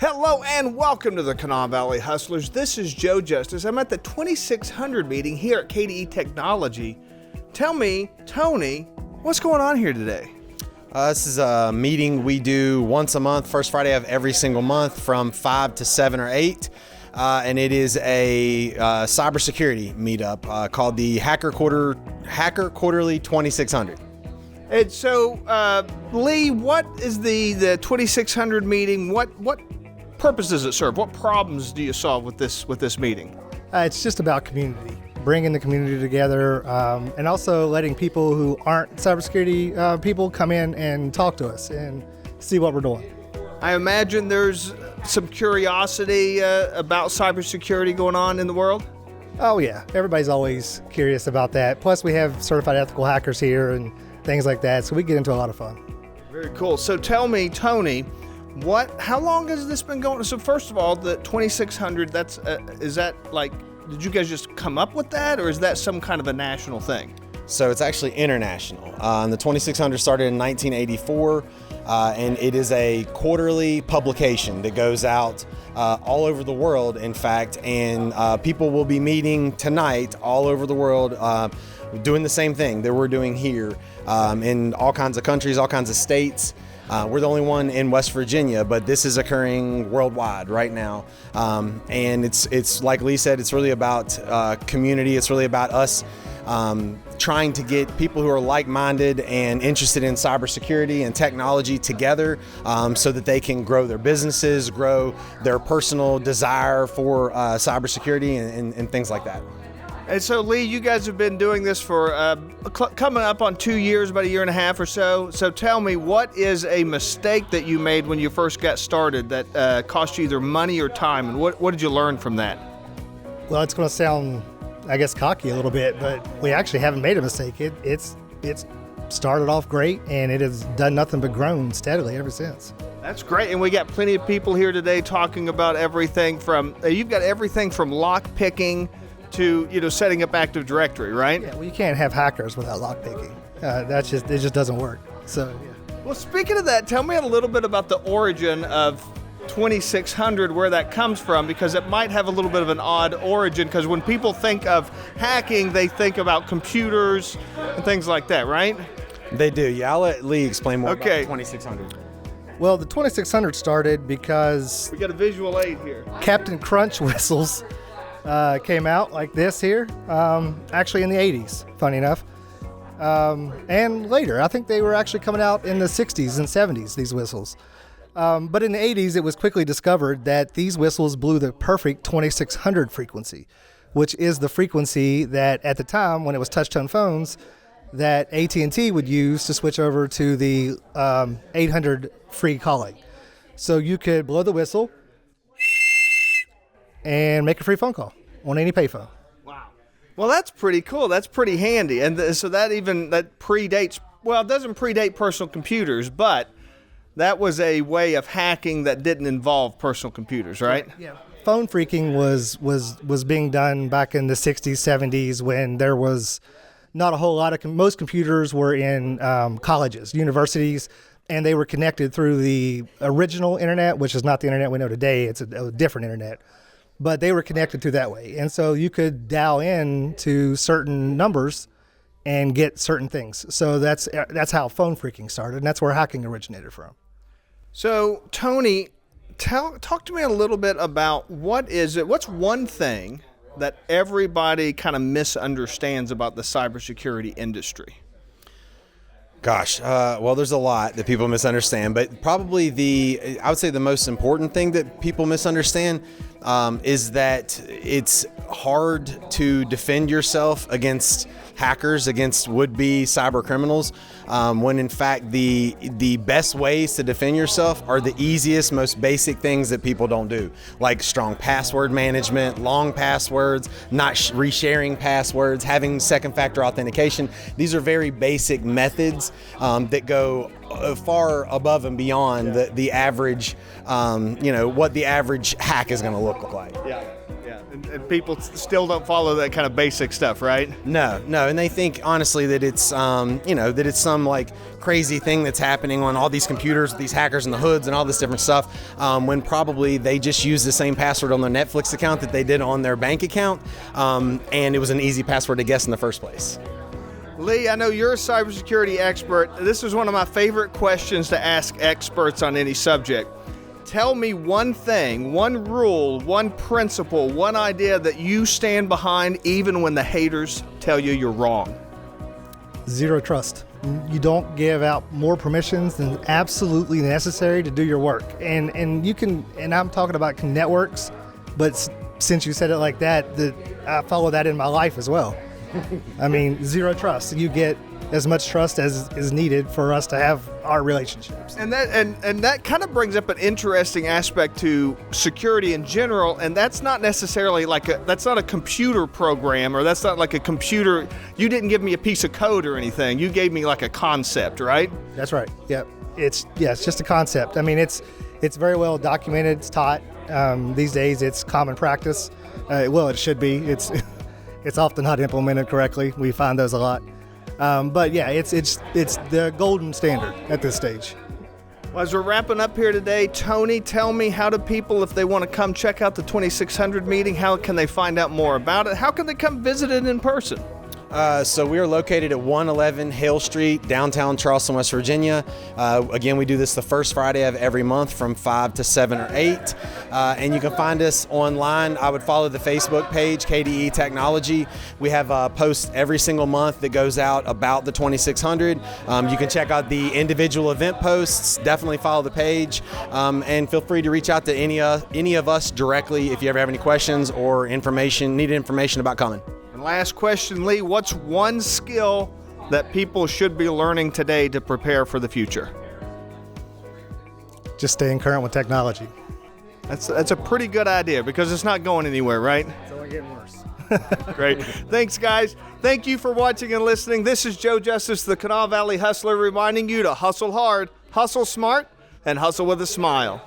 Hello and welcome to the Kanawha Valley Hustlers. This is Joe Justice. I'm at the 2600 meeting here at KDE Technology. Tell me, Tony, what's going on here today? This is a meeting we do once a month, first Friday of every single month from 5 to 7 or 8. And it is a cybersecurity meetup called the Hacker Quarterly 2600. And so, Lee, what is the 2600 meeting? What purpose does it serve? What problems do you solve with this meeting? It's just about community, bringing the community together, and also letting people who aren't cybersecurity people come in and talk to us and see what we're doing. I imagine there's some curiosity about cybersecurity going on in the world. Oh yeah, everybody's always curious about that. Plus we have certified ethical hackers here and things like that, so we get into a lot of fun. Very cool. So tell me, Tony, how long has this been going? So first of all, the 2600, is that like, did you guys just come up with that, or is that some kind of a national thing? So it's actually international. The 2600 started in 1984, and it is a quarterly publication that goes out all over the world, in fact, and people will be meeting tonight all over the world doing the same thing that we're doing here in all kinds of countries, all kinds of states. We're the only one in West Virginia, but this is occurring worldwide right now. And it's like Lee said, it's really about community. It's really about us trying to get people who are like-minded and interested in cybersecurity and technology together so that they can grow their businesses, grow their personal desire for cybersecurity and things like that. And so, Lee, you guys have been doing this for coming up on 2 years, about a year and a half or so. So tell me, what is a mistake that you made when you first got started that cost you either money or time, and what did you learn from that? Well, it's going to sound, I guess, cocky a little bit, but we actually haven't made a mistake. It's started off great, and it has done nothing but grown steadily ever since. That's great, and we got plenty of people here today talking about everything from, you've got everything from lock picking to setting up Active Directory, right? Yeah, well, you can't have hackers without lockpicking. It just doesn't work. So, yeah. Well, speaking of that, tell me a little bit about the origin of 2600, where that comes from, because it might have a little bit of an odd origin, because when people think of hacking, they think about computers and things like that, right? They do. Yeah, I'll let Lee explain more about Okay. 2600. Well, the 2600 started because We got a visual aid here. Captain Crunch whistles came out like this here, actually in the 80s, funny enough. And later, I think they were actually coming out in the 60s and 70s, these whistles. But in the 80s, it was quickly discovered that these whistles blew the perfect 2600 frequency, which is the frequency that at the time, when it was touch-tone phones, that AT&T would use to switch over to the 800 free calling. So you could blow the whistle and make a free phone call on any payphone. Wow. Well, that's pretty cool. That's pretty handy. And so that predates, well, it doesn't predate personal computers, but that was a way of hacking that didn't involve personal computers, right? Yeah. Phone phreaking was being done back in the 60s, 70s, when there was not a whole lot of, most computers were in colleges, universities, and they were connected through the original internet, which is not the internet we know today. It's a different internet. But they were connected through that way. And so you could dial in to certain numbers and get certain things. So that's how phone phreaking started, and that's where hacking originated from. So, Tony, talk to me a little bit about what's one thing that everybody kind of misunderstands about the cybersecurity industry? Gosh, well, there's a lot that people misunderstand, but probably I would say the most important thing that people misunderstand is that it's hard to defend yourself against hackers, against would-be cyber criminals, when in fact the best ways to defend yourself are the easiest, most basic things that people don't do, like strong password management, long passwords, not resharing passwords, having second-factor authentication. These are very basic methods that go far above and beyond the average, what the average hack is going to look like. Yeah. And people still don't follow that kind of basic stuff, right? No. and they think honestly that it's that it's some like crazy thing that's happening on all these computers with these hackers in the hoods and all this different stuff, when probably they just use the same password on their Netflix account that they did on their bank account, and it was an easy password to guess in the first place. Lee, I know you're a cybersecurity expert. This is one of my favorite questions to ask experts on any subject. Tell me one thing, one rule, one principle, one idea that you stand behind even when the haters tell you you're wrong. Zero trust. You don't give out more permissions than absolutely necessary to do your work. And you can, and I'm talking about networks, but since you said it like that, I follow that in my life as well. I mean, zero trust. You get as much trust as is needed for us to have our relationships. And that kind of brings up an interesting aspect to security in general, and that's not necessarily that's not a computer program, or that's not like a computer. You didn't give me a piece of code or anything. You gave me like a concept, right? That's right. Yep. It's just a concept. I mean, it's very well documented. It's taught. These days, it's common practice. Well, it should be. It's often not implemented correctly. We find those a lot. But yeah, it's the golden standard at this stage. Well, as we're wrapping up here today, Tony, tell me, how do people, if they want to come check out the 2600 meeting, how can they find out more about it? How can they come visit it in person? So we are located at 111 Hale Street, downtown Charleston, West Virginia. Again, we do this the first Friday of every month from 5 to 7 or 8. And you can find us online. I would follow the Facebook page, KDE Technology. We have a post every single month that goes out about the 2600. You can check out the individual event posts. Definitely follow the page. And feel free to reach out to any of us directly if you ever have any questions or need information about coming. Last question, Lee, what's one skill that people should be learning today to prepare for the future? Just staying current with technology. That's a pretty good idea, because it's not going anywhere, right? It's only getting worse. Great. Thanks, guys. Thank you for watching and listening. This is Joe Justice, the Kanawha Valley Hustler, reminding you to hustle hard, hustle smart, and hustle with a smile.